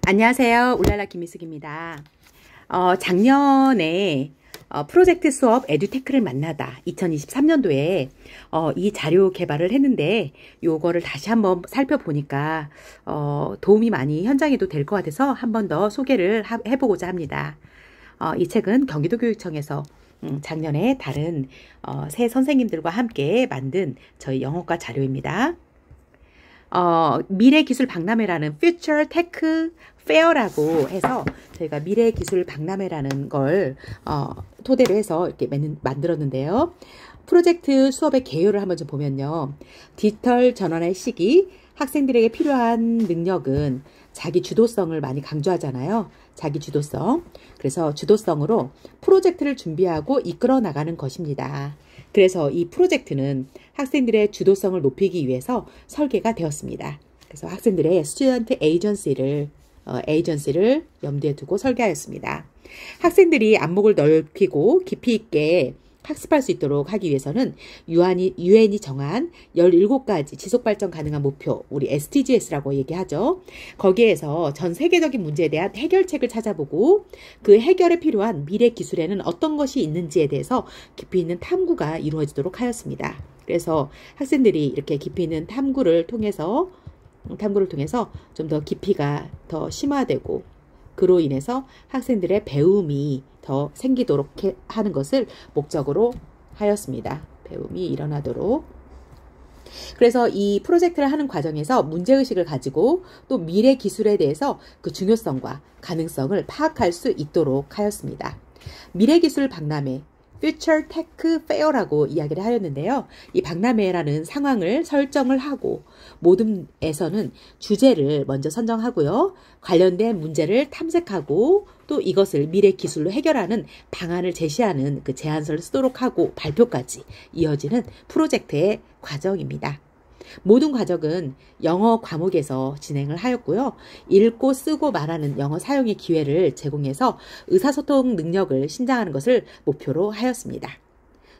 안녕하세요. 울랄라 김미숙입니다. 작년에 프로젝트 수업 에듀테크를 만나다 2023년도에 이 자료 개발을 했는데 요거를 다시 한번 살펴보니까 도움이 많이 현장에도 될 것 같아서 한 번 더 소개를 해보고자 합니다. 이 책은 경기도교육청에서 작년에 다른 새 선생님들과 함께 만든 저희 영어과 자료입니다. 미래기술 박람회라는 Future Tech Fair라고 해서 저희가 미래기술 박람회라는 걸 토대로 해서 이렇게 만들었는데요. 프로젝트 수업의 개요를 한번 좀 보면요. 디지털 전환의 시기, 학생들에게 필요한 능력은 자기 주도성을 많이 강조하잖아요. 자기 주도성. 그래서 주도성으로 프로젝트를 준비하고 이끌어 나가는 것입니다. 그래서 이 프로젝트는 학생들의 주도성을 높이기 위해서 설계가 되었습니다. 그래서 학생들의 스튜던트 에이전시를 염두에 두고 설계하였습니다. 학생들이 안목을 넓히고 깊이 있게 학습할 수 있도록 하기 위해서는 유엔이 정한 17가지 지속발전 가능한 목표, 우리 SDGs라고 얘기하죠. 거기에서 전 세계적인 문제에 대한 해결책을 찾아보고 그 해결에 필요한 미래 기술에는 어떤 것이 있는지에 대해서 깊이 있는 탐구가 이루어지도록 하였습니다. 그래서 학생들이 이렇게 깊이 있는 탐구를 통해서 좀 더 깊이가 더 심화되고 그로 인해서 학생들의 배움이 더 생기도록 하는 것을 목적으로 하였습니다. 배움이 일어나도록. 그래서 이 프로젝트를 하는 과정에서 문제의식을 가지고 또 미래 기술에 대해서 그 중요성과 가능성을 파악할 수 있도록 하였습니다. 미래기술 박람회 Future Tech Fair라고 이야기를 하였는데요. 이 박람회라는 상황을 설정을 하고 모둠에서는 주제를 먼저 선정하고요. 관련된 문제를 탐색하고 또 이것을 미래 기술로 해결하는 방안을 제시하는 그 제안서를 쓰도록 하고 발표까지 이어지는 프로젝트의 과정입니다. 모든 과정은 영어 과목에서 진행을 하였고요. 읽고 쓰고 말하는 영어 사용의 기회를 제공해서 의사소통 능력을 신장하는 것을 목표로 하였습니다.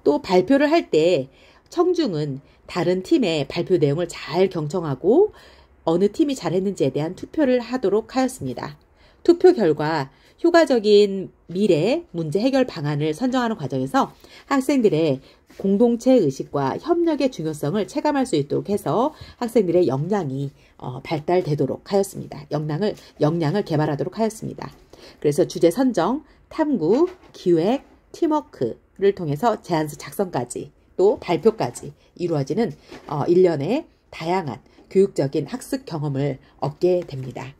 또 발표를 할 때 청중은 다른 팀의 발표 내용을 잘 경청하고 어느 팀이 잘했는지에 대한 투표를 하도록 하였습니다. 투표 결과 효과적인 미래 문제 해결 방안을 선정하는 과정에서 학생들의 공동체 의식과 협력의 중요성을 체감할 수 있도록 해서 학생들의 역량이 발달되도록 하였습니다. 역량을 개발하도록 하였습니다. 그래서 주제 선정, 탐구, 기획, 팀워크를 통해서 제안서 작성까지 또 발표까지 이루어지는 일련의 다양한 교육적인 학습 경험을 얻게 됩니다.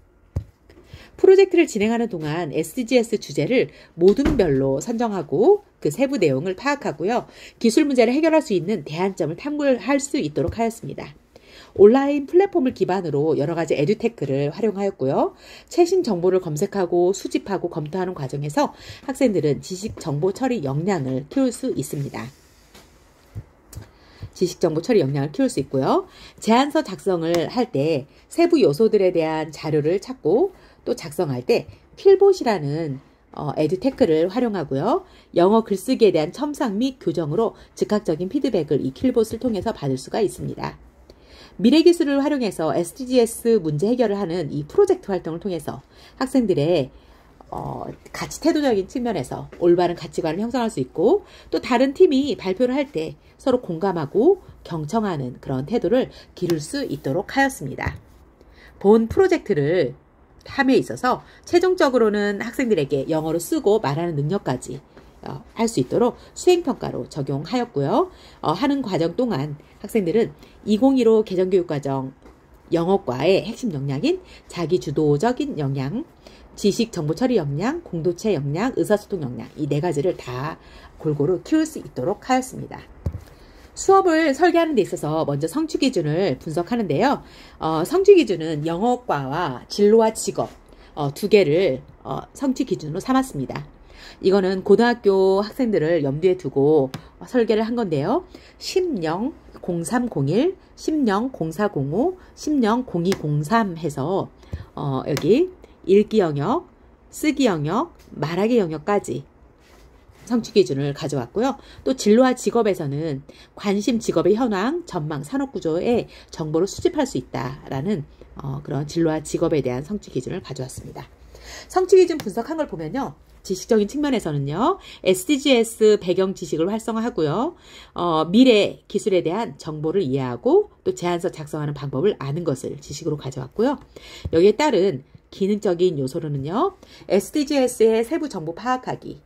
프로젝트를 진행하는 동안 SDGs 주제를 모둠별로 선정하고 그 세부 내용을 파악하고요. 기술 문제를 해결할 수 있는 대안점을 탐구할 수 있도록 하였습니다. 온라인 플랫폼을 기반으로 여러 가지 에듀테크를 활용하였고요. 최신 정보를 검색하고 수집하고 검토하는 과정에서 학생들은 지식 정보 처리 역량을 키울 수 있습니다. 지식정보 처리 역량을 키울 수 있고요. 제안서 작성을 할 때 세부 요소들에 대한 자료를 찾고 또 작성할 때 필봇이라는 에듀테크를 활용하고요. 영어 글쓰기에 대한 첨삭 및 교정으로 즉각적인 피드백을 이 킬봇을 통해서 받을 수가 있습니다. 미래기술을 활용해서 SDGs 문제 해결을 하는 이 프로젝트 활동을 통해서 학생들의 가치 태도적인 측면에서 올바른 가치관을 형성할 수 있고 또 다른 팀이 발표를 할 때 서로 공감하고 경청하는 그런 태도를 기를 수 있도록 하였습니다. 본 프로젝트를 함에 있어서 최종적으로는 학생들에게 영어로 쓰고 말하는 능력까지 할 수 있도록 수행평가로 적용하였고요. 하는 과정 동안 학생들은 2015 개정교육과정 영어과의 핵심 역량인 자기주도적인 역량, 지식 정보 처리 역량, 공동체 역량, 의사소통 역량 이 4가지를 다 골고루 키울 수 있도록 하였습니다. 수업을 설계하는 데 있어서 먼저 성취 기준을 분석하는데요. 성취 기준은 영어과와 진로와 직업 2개를 성취 기준으로 삼았습니다. 이거는 고등학교 학생들을 염두에 두고 설계를 한 건데요. 10령 0301, 10령 0405, 10령 0203 해서 여기 읽기 영역, 쓰기 영역, 말하기 영역까지 성취 기준을 가져왔고요. 또 진로와 직업에서는 관심 직업의 현황, 전망, 산업구조의 정보를 수집할 수 있다라는 그런 진로와 직업에 대한 성취 기준을 가져왔습니다. 성취 기준 분석한 걸 보면요. 지식적인 측면에서는요. SDGs 배경 지식을 활성화하고요. 미래 기술에 대한 정보를 이해하고 또 제안서 작성하는 방법을 아는 것을 지식으로 가져왔고요. 여기에 따른 기능적인 요소로는요. SDGs의 세부 정보 파악하기,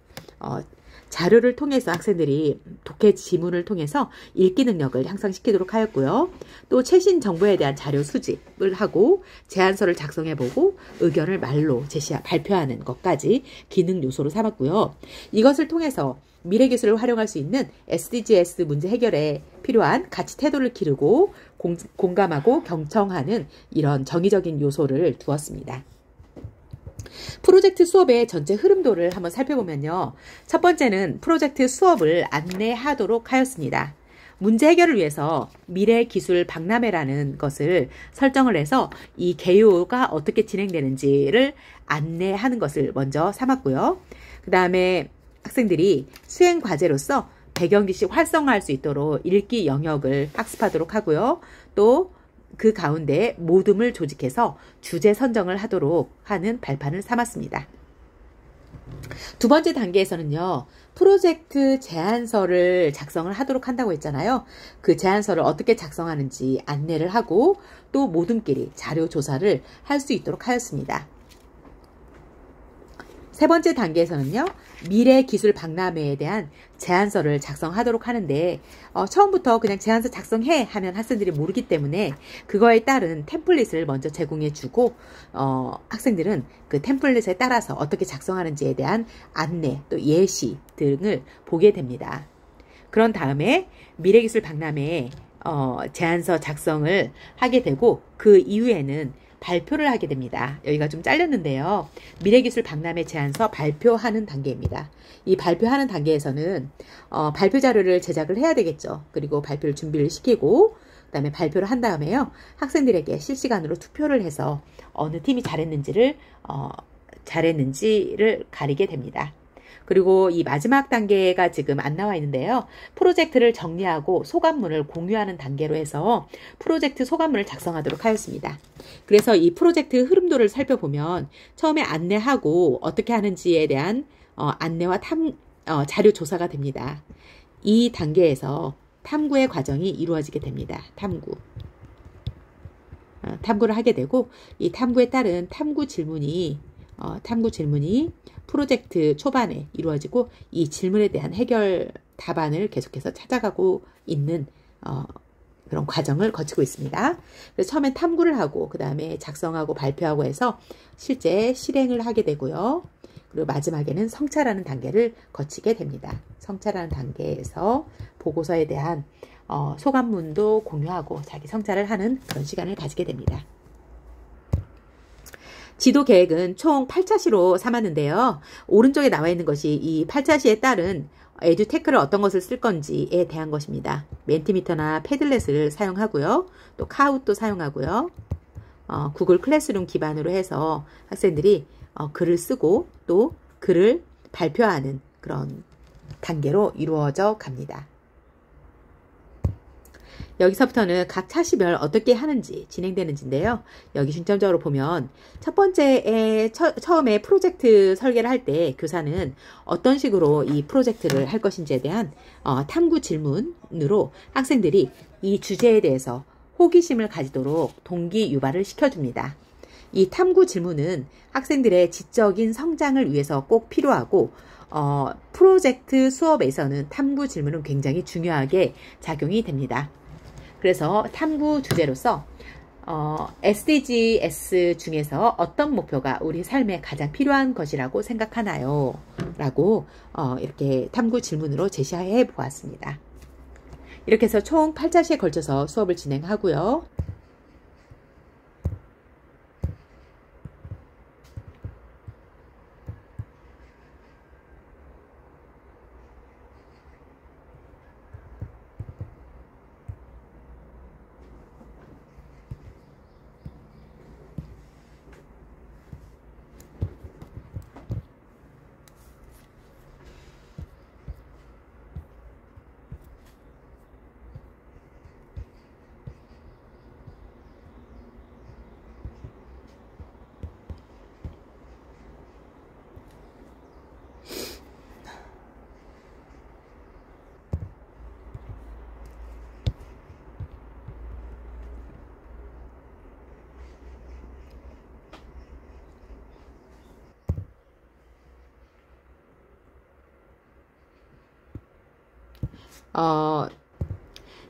자료를 통해서 학생들이 독해 지문을 통해서 읽기 능력을 향상시키도록 하였고요. 또 최신 정보에 대한 자료 수집을 하고 제안서를 작성해보고 의견을 말로 발표하는 것까지 기능 요소로 삼았고요. 이것을 통해서 미래기술을 활용할 수 있는 SDGs 문제 해결에 필요한 가치 태도를 기르고 공감하고 경청하는 이런 정의적인 요소를 두었습니다. 프로젝트 수업의 전체 흐름도를 한번 살펴보면요. 첫 번째는 프로젝트 수업을 안내하도록 하였습니다. 문제 해결을 위해서 미래기술 박람회라는 것을 설정을 해서 이 개요가 어떻게 진행되는지를 안내하는 것을 먼저 삼았고요. 그 다음에 학생들이 수행 과제로서 배경지식 활성화할 수 있도록 읽기 영역을 학습하도록 하고요. 또 그 가운데 모둠을 조직해서 주제 선정을 하도록 하는 발판을 삼았습니다. 두 번째 단계에서는요. 프로젝트 제안서를 작성을 하도록 한다고 했잖아요. 그 제안서를 어떻게 작성하는지 안내를 하고 또 모둠끼리 자료 조사를 할 수 있도록 하였습니다. 세 번째 단계에서는요. 미래기술 박람회에 대한 제안서를 작성하도록 하는데 처음부터 그냥 제안서 작성해 하면 학생들이 모르기 때문에 그거에 따른 템플릿을 먼저 제공해 주고 학생들은 그 템플릿에 따라서 어떻게 작성하는지에 대한 안내 또 예시 등을 보게 됩니다. 그런 다음에 미래기술 박람회에 제안서 작성을 하게 되고 그 이후에는 발표를 하게 됩니다. 여기가 좀 잘렸는데요. 미래기술 박람회 제안서 발표하는 단계입니다. 이 발표하는 단계에서는 발표 자료를 제작을 해야 되겠죠. 그리고 발표를 준비를 시키고 그 다음에 발표를 한 다음에요. 학생들에게 실시간으로 투표를 해서 어느 팀이 잘했는지를 가리게 됩니다. 그리고 이 마지막 단계가 지금 안 나와 있는데요. 프로젝트를 정리하고 소감문을 공유하는 단계로 해서 프로젝트 소감문을 작성하도록 하였습니다. 그래서 이 프로젝트 흐름도를 살펴보면 처음에 안내하고 어떻게 하는지에 대한 안내와 자료 조사가 됩니다. 이 단계에서 탐구의 과정이 이루어지게 됩니다. 탐구를 하게 되고 이 탐구에 따른 탐구 질문이 프로젝트 초반에 이루어지고 이 질문에 대한 해결 답안을 계속해서 찾아가고 있는 그런 과정을 거치고 있습니다. 그래서 처음엔 탐구를 하고 그 다음에 작성하고 발표하고 해서 실제 실행을 하게 되고요. 그리고 마지막에는 성찰하는 단계를 거치게 됩니다. 성찰하는 단계에서 보고서에 대한 소감문도 공유하고 자기 성찰을 하는 그런 시간을 가지게 됩니다. 지도 계획은 총 8차시로 삼았는데요. 오른쪽에 나와 있는 것이 이 8차시에 따른 에듀테크를 어떤 것을 쓸 건지에 대한 것입니다. 멘티미터나 패들렛을 사용하고요. 또 카웃도 사용하고요. 구글 클래스룸 기반으로 해서 학생들이 글을 쓰고 또 글을 발표하는 그런 단계로 이루어져 갑니다. 여기서부터는 각 차시별 어떻게 하는지 진행되는지인데요. 여기 중점적으로 보면 첫 번째에 처음에 프로젝트 설계를 할 때 교사는 어떤 식으로 이 프로젝트를 할 것인지에 대한 탐구 질문으로 학생들이 이 주제에 대해서 호기심을 가지도록 동기 유발을 시켜줍니다. 이 탐구 질문은 학생들의 지적인 성장을 위해서 꼭 필요하고 프로젝트 수업에서는 탐구 질문은 굉장히 중요하게 작용이 됩니다. 그래서 탐구 주제로서 SDGs 중에서 어떤 목표가 우리 삶에 가장 필요한 것이라고 생각하나요? 라고 이렇게 탐구 질문으로 제시해 보았습니다. 이렇게 해서 총 8차시에 걸쳐서 수업을 진행하고요.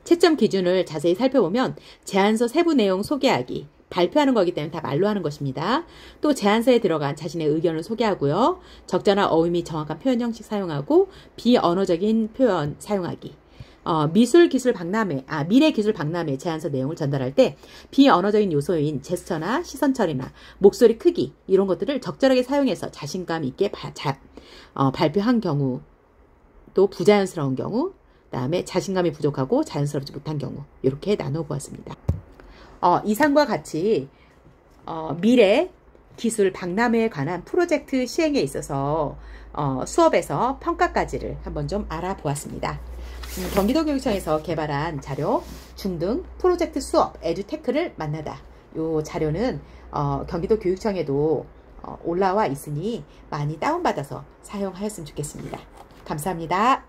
채점 기준을 자세히 살펴보면 제안서 세부 내용 소개하기, 발표하는 거기 때문에 다 말로 하는 것입니다. 또 제안서에 들어간 자신의 의견을 소개하고요. 적절한 어휘 및 정확한 표현 형식 사용하고 비언어적인 표현 사용하기. 미래 기술 박람회 제안서 내용을 전달할 때 비언어적인 요소인 제스처나 시선 처리나 목소리 크기 이런 것들을 적절하게 사용해서 자신감 있게 발표한 경우, 또 부자연스러운 경우, 그다음에 자신감이 부족하고 자연스럽지 못한 경우 이렇게 나눠 보았습니다. 이상과 같이 미래 기술 박람회에 관한 프로젝트 시행에 있어서 수업에서 평가까지를 한번 좀 알아보았습니다. 경기도교육청에서 개발한 자료 중등 프로젝트 수업 에듀테크를 만나다. 이 자료는 경기도교육청에도 올라와 있으니 많이 다운받아서 사용하였으면 좋겠습니다. 감사합니다.